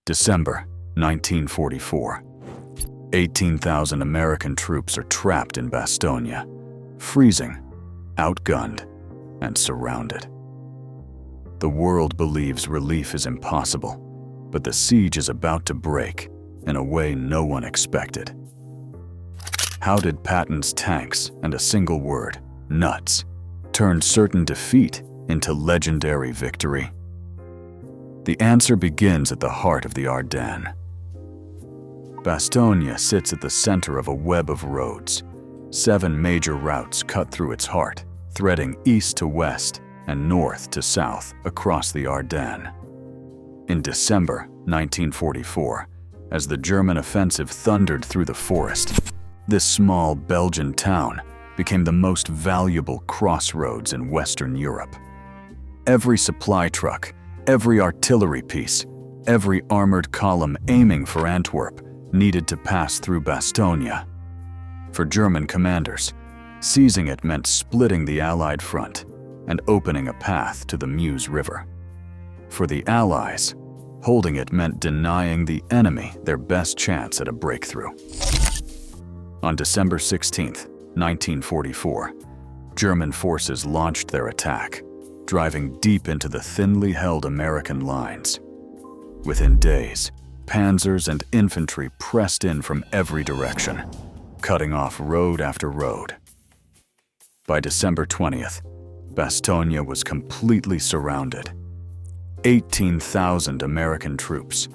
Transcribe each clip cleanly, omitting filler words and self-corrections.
December 1944. 18,000 American troops are trapped in Bastogne, freezing, outgunned, and surrounded. The world believes relief is impossible, but the siege is about to break in a way no one expected. How did Patton's tanks and a single word, nuts, turn certain defeat into legendary victory? The answer begins at the heart of the Ardennes. Bastogne sits at the center of a web of roads. 7 major routes cut through its heart, threading east to west and north to south across the Ardennes. In December 1944, as the German offensive thundered through the forest, this small Belgian town became the most valuable crossroads in Western Europe. Every supply truck, every artillery piece, every armored column aiming for Antwerp needed to pass through Bastogne. For German commanders, seizing it meant splitting the Allied front and opening a path to the Meuse River. For the Allies, holding it meant denying the enemy their best chance at a breakthrough. On December 16, 1944, German forces launched their attack, driving deep into the thinly held American lines. Within days, panzers and infantry pressed in from every direction, cutting off road after road. By December 20th, Bastogne was completely surrounded. 18,000 American troops,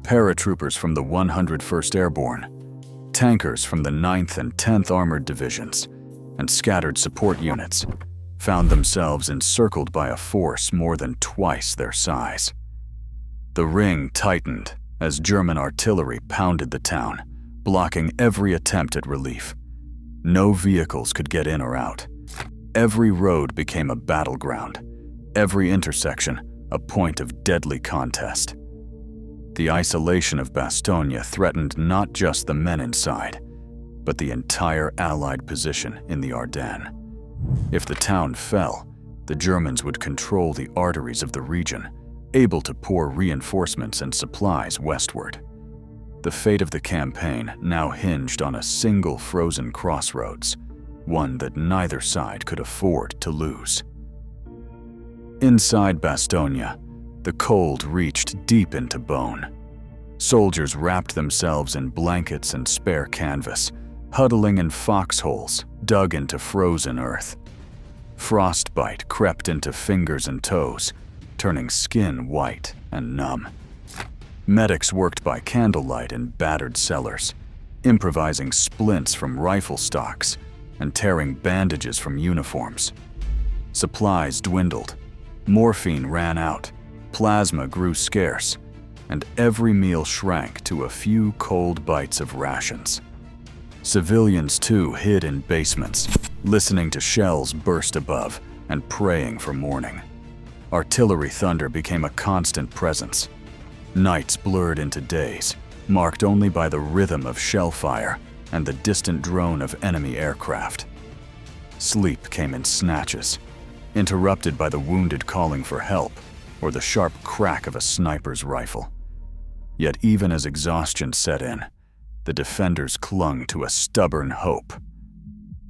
paratroopers from the 101st Airborne, tankers from the 9th and 10th Armored Divisions, and scattered support units, found themselves encircled by a force more than twice their size. The ring tightened as German artillery pounded the town, blocking every attempt at relief. No vehicles could get in or out. Every road became a battleground, every intersection a point of deadly contest. The isolation of Bastogne threatened not just the men inside, but the entire Allied position in the Ardennes. If the town fell, the Germans would control the arteries of the region, able to pour reinforcements and supplies westward. The fate of the campaign now hinged on a single frozen crossroads, one that neither side could afford to lose. Inside Bastogne, the cold reached deep into bone. Soldiers wrapped themselves in blankets and spare canvas, huddling in foxholes dug into frozen earth. Frostbite crept into fingers and toes, turning skin white and numb. Medics worked by candlelight in battered cellars, improvising splints from rifle stocks and tearing bandages from uniforms. Supplies dwindled, morphine ran out, plasma grew scarce, and every meal shrank to a few cold bites of rations. Civilians too hid in basements, listening to shells burst above and praying for morning. Artillery thunder became a constant presence. Nights blurred into days, marked only by the rhythm of shell fire and the distant drone of enemy aircraft. Sleep came in snatches, interrupted by the wounded calling for help or the sharp crack of a sniper's rifle. Yet even as exhaustion set in, the defenders clung to a stubborn hope.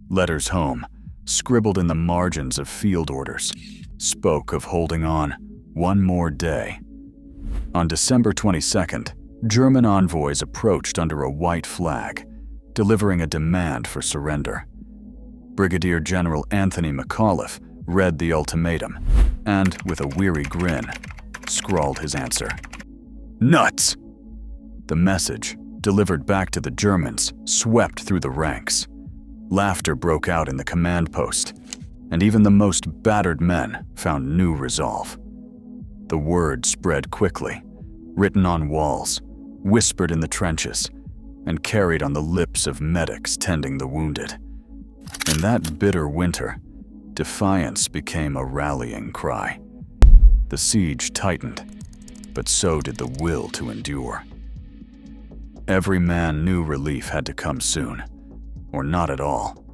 Letters home, scribbled in the margins of field orders, spoke of holding on one more day. On December 22nd, German envoys approached under a white flag, delivering a demand for surrender. Brigadier General Anthony McAuliffe read the ultimatum and, with a weary grin, scrawled his answer. Nuts! The message, delivered back to the Germans, swept through the ranks. Laughter broke out in the command post, and even the most battered men found new resolve. The word spread quickly, written on walls, whispered in the trenches, and carried on the lips of medics tending the wounded. In that bitter winter, defiance became a rallying cry. The siege tightened, but so did the will to endure. Every man knew relief had to come soon, or not at all.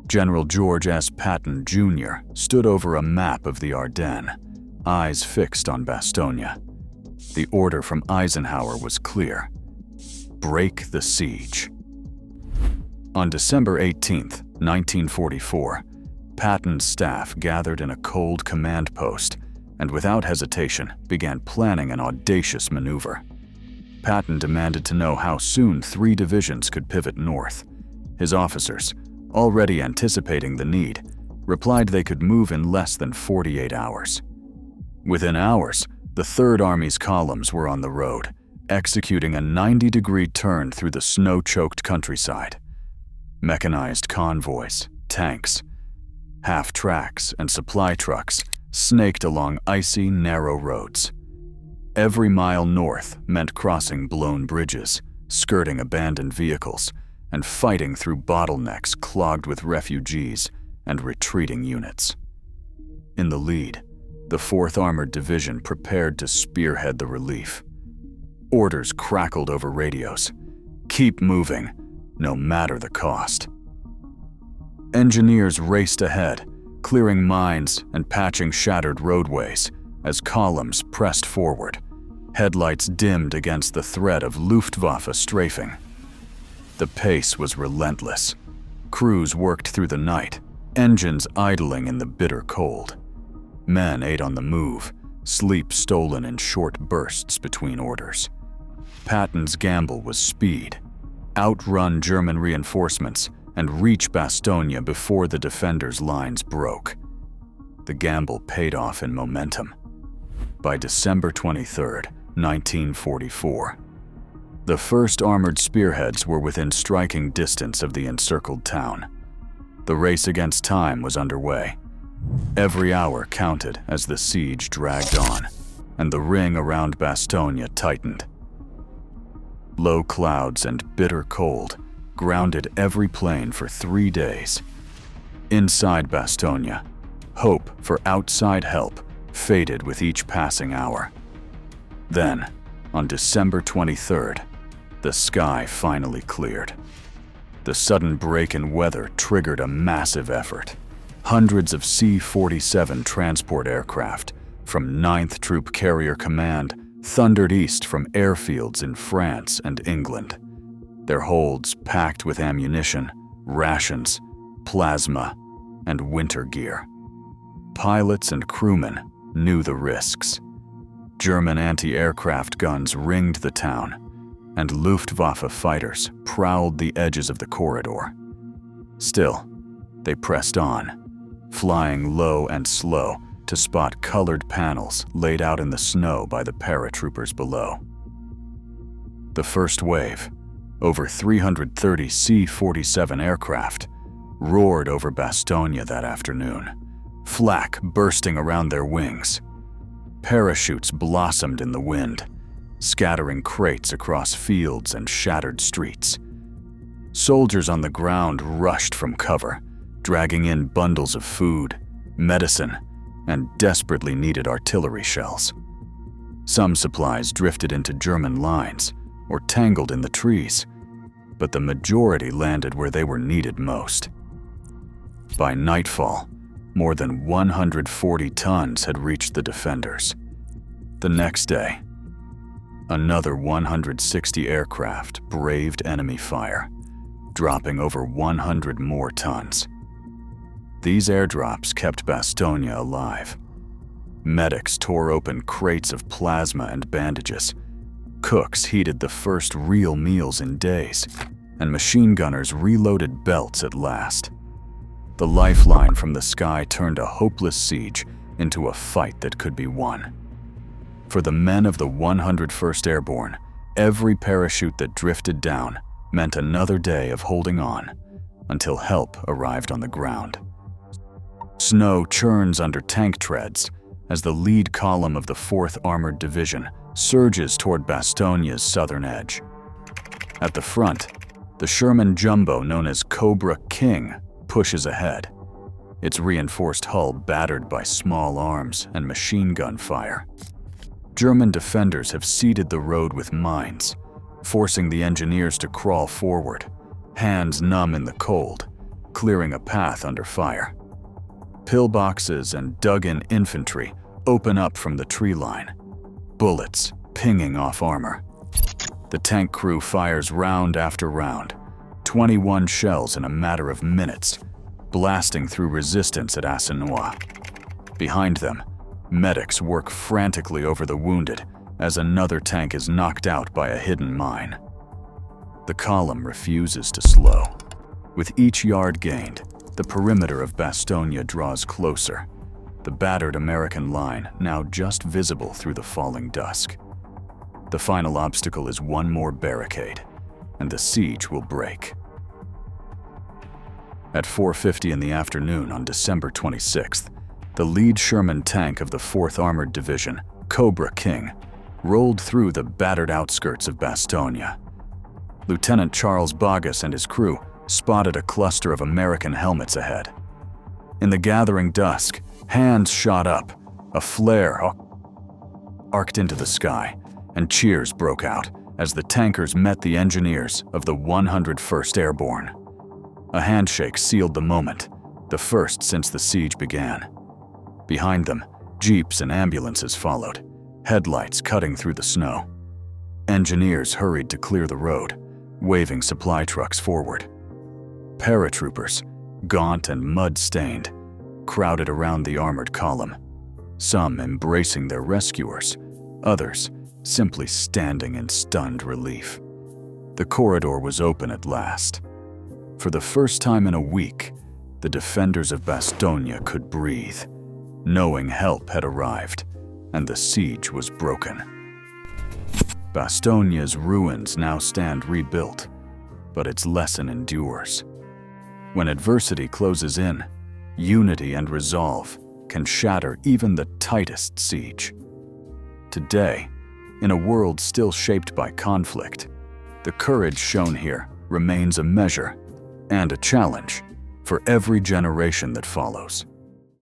General George S. Patton, Jr. stood over a map of the Ardennes, eyes fixed on Bastogne. The order from Eisenhower was clear: break the siege. On December 18, 1944, Patton's staff gathered in a cold command post and without hesitation began planning an audacious maneuver. Patton demanded to know how soon 3 divisions could pivot north. His officers, already anticipating the need, replied they could move in less than 48 hours. Within hours, the Third Army's columns were on the road, executing a 90-degree turn through the snow-choked countryside. Mechanized convoys, tanks, half-tracks, and supply trucks snaked along icy, narrow roads. Every mile north meant crossing blown bridges, skirting abandoned vehicles, and fighting through bottlenecks clogged with refugees and retreating units. In the lead, the 4th Armored Division prepared to spearhead the relief. Orders crackled over radios: keep moving, no matter the cost. Engineers raced ahead, clearing mines and patching shattered roadways as columns pressed forward, headlights dimmed against the threat of Luftwaffe strafing. The pace was relentless. Crews worked through the night, engines idling in the bitter cold. Men ate on the move, sleep stolen in short bursts between orders. Patton's gamble was speed: outrun German reinforcements and reach Bastogne before the defenders' lines broke. The gamble paid off in momentum. By December 23, 1944, the 1st Armored Spearheads were within striking distance of the encircled town. The race against time was underway. Every hour counted as the siege dragged on, and the ring around Bastogne tightened. Low clouds and bitter cold grounded every plane for 3 days. Inside Bastogne, hope for outside help faded with each passing hour. Then, on December 23rd, the sky finally cleared. The sudden break in weather triggered a massive effort. Hundreds of C-47 transport aircraft from 9th Troop Carrier Command thundered east from airfields in France and England, their holds packed with ammunition, rations, plasma, and winter gear. Pilots and crewmen knew the risks. German anti-aircraft guns ringed the town, and Luftwaffe fighters prowled the edges of the corridor. Still, they pressed on, flying low and slow to spot colored panels laid out in the snow by the paratroopers below. The first wave, over 330 C-47 aircraft, roared over Bastogne that afternoon, flak bursting around their wings. Parachutes blossomed in the wind, scattering crates across fields and shattered streets. Soldiers on the ground rushed from cover, dragging in bundles of food, medicine, and desperately needed artillery shells. Some supplies drifted into German lines or tangled in the trees, but the majority landed where they were needed most. By nightfall, more than 140 tons had reached the defenders. The next day, another 160 aircraft braved enemy fire, dropping over 100 more tons. These airdrops kept Bastogne alive. Medics tore open crates of plasma and bandages. Cooks heated the first real meals in days, and machine gunners reloaded belts at last. The lifeline from the sky turned a hopeless siege into a fight that could be won. For the men of the 101st Airborne, every parachute that drifted down meant another day of holding on until help arrived on the ground. Snow churns under tank treads as the lead column of the 4th Armored Division surges toward Bastogne's southern edge. At the front, the Sherman Jumbo known as Cobra King pushes ahead, its reinforced hull battered by small arms and machine gun fire. German defenders have seeded the road with mines, forcing the engineers to crawl forward, hands numb in the cold, clearing a path under fire. Pillboxes and dug-in infantry open up from the tree line. Bullets, pinging off armor. The tank crew fires round after round, 21 shells in a matter of minutes, blasting through resistance at Bastogne. Behind them, medics work frantically over the wounded as another tank is knocked out by a hidden mine. The column refuses to slow. With each yard gained, the perimeter of Bastogne draws closer, the battered American line now just visible through the falling dusk. The final obstacle is one more barricade, and the siege will break. At 4:50 in the afternoon on December 26th, the lead Sherman tank of the 4th Armored Division, Cobra King, rolled through the battered outskirts of Bastogne. Lieutenant Charles Bogus and his crew spotted a cluster of American helmets ahead. In the gathering dusk, hands shot up, a flare arced into the sky, and cheers broke out as the tankers met the engineers of the 101st Airborne. A handshake sealed the moment, the first since the siege began. Behind them, jeeps and ambulances followed, headlights cutting through the snow. Engineers hurried to clear the road, waving supply trucks forward. Paratroopers, gaunt and mud-stained, crowded around the armored column, some embracing their rescuers, others simply standing in stunned relief. The corridor was open at last. For the first time in a week, the defenders of Bastogne could breathe, knowing help had arrived and the siege was broken. Bastogne's ruins now stand rebuilt, but its lesson endures. When adversity closes in, unity and resolve can shatter even the tightest siege. Today, in a world still shaped by conflict, the courage shown here remains a measure and a challenge for every generation that follows.